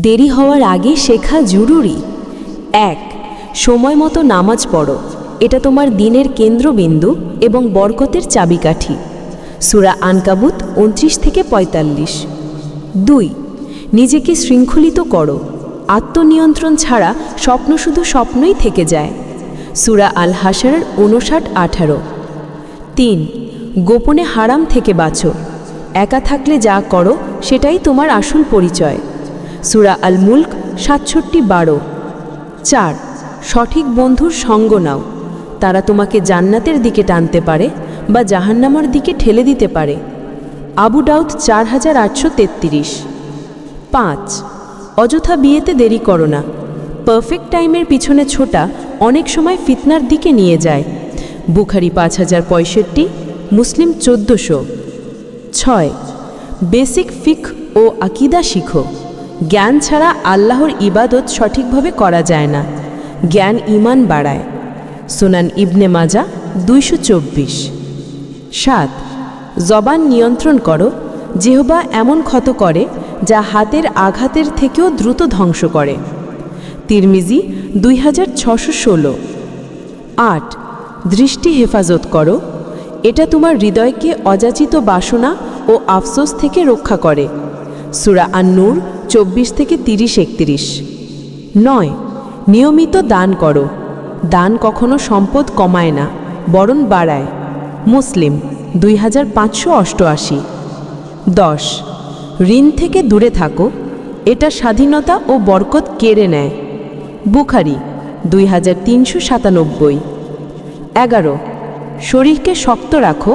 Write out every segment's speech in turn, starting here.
দেরি হওয়ার আগে শেখা জরুরি। 1. সময় মতো নামাজ পড়ো, এটা তোমার দিনের কেন্দ্রবিন্দু এবং বরকতের চাবিকাঠি। সূরা আনকাবুত 29-45। 2. নিজেকে শৃঙ্খলিত করো, আত্মনিয়ন্ত্রণ ছাড়া স্বপ্ন শুধু স্বপ্নই থেকে যায়। সূরা আল হাশর 59-18। 3. গোপনে হারাম থেকে বাঁচো, একা থাকলে যা করো সেটাই তোমার আসল পরিচয়। সূরা আল মুলক 67-12। 4. সঠিক বন্ধুর সঙ্গ নাও, তারা তোমাকে জান্নাতের দিকে টানতে পারে বা জাহান্নামের দিকে ঠেলে দিতে পারে। আবু দাউদ 4833। 5. অযথা বিয়েতে দেরি করো না, পারফেক্ট টাইমের পিছনে ছোটা অনেক সময় ফিতনার দিকে নিয়ে যায়। বুখারী 5065, মুসলিম 1400। 6. বেসিক ফিক ও আকিদা শিখো, জ্ঞান ছাড়া আল্লাহর ইবাদত সঠিকভাবে করা যায় না, জ্ঞান ঈমান বাড়ায়। সুনান ইবনে মাজা 224। 7. জবান নিয়ন্ত্রণ করো, জিহ্বা এমন ক্ষত করে যা হাতের আঘাতের থেকেও দ্রুত ধ্বংস করে। তিরমিজি 2616। 8. দৃষ্টি হেফাজত করো, এটা তোমার হৃদয়কে অযাচিত বাসনা ও আফসোস থেকে রক্ষা করে। সূরা আন-নূর 24-30-31। 9. নিয়মিত দান করো, দান কখনো সম্পদ কমায় না, বরং বাড়ায়। মুসলিম 2588। 10. ঋণ থেকে দূরে থাকো, এটা স্বাধীনতা ও বরকত কেড়ে নেয়। বুখারী 2397। 11. শরীরকে শক্ত রাখো,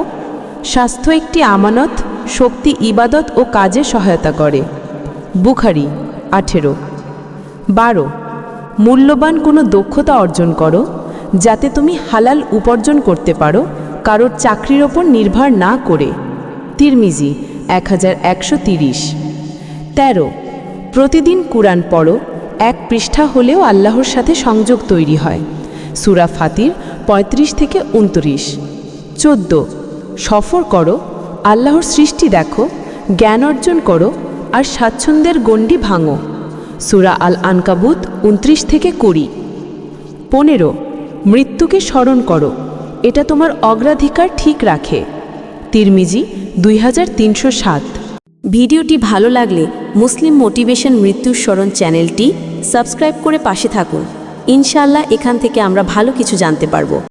স্বাস্থ্য একটি আমানত, শক্তি ইবাদত ও কাজে সহায়তা করে। বুখারী 18। 12. মূল্যবান কোনো দক্ষতা অর্জন করো, যাতে তুমি হালাল উপার্জন করতে পারো, কারোর চাকরির ওপর নির্ভর না করে। তিরমিজি 1130। 13. প্রতিদিন কুরআন পড়ো, এক পৃষ্ঠা হলেও আল্লাহর সাথে সংযোগ তৈরি হয়। সূরা ফাতির 35-29। 14. সফর করো, আল্লাহর সৃষ্টি দেখো, জ্ঞান অর্জন করো আর স্বাচ্ছন্দ্যের গণ্ডি ভাঙো। সূরা আল আনকাবুত 29-20। 15. মৃত্যুকে স্মরণ করো, এটা তোমার অগ্রাধিকার ঠিক রাখে। তিরমিজি 2307। ভিডিওটি ভালো লাগলে মুসলিম মোটিভেশন মৃত্যুর স্মরণ চ্যানেলটি সাবস্ক্রাইব করে পাশে থাকুন। ইনশাআল্লাহ এখান থেকে আমরা ভালো কিছু জানতে পারবো।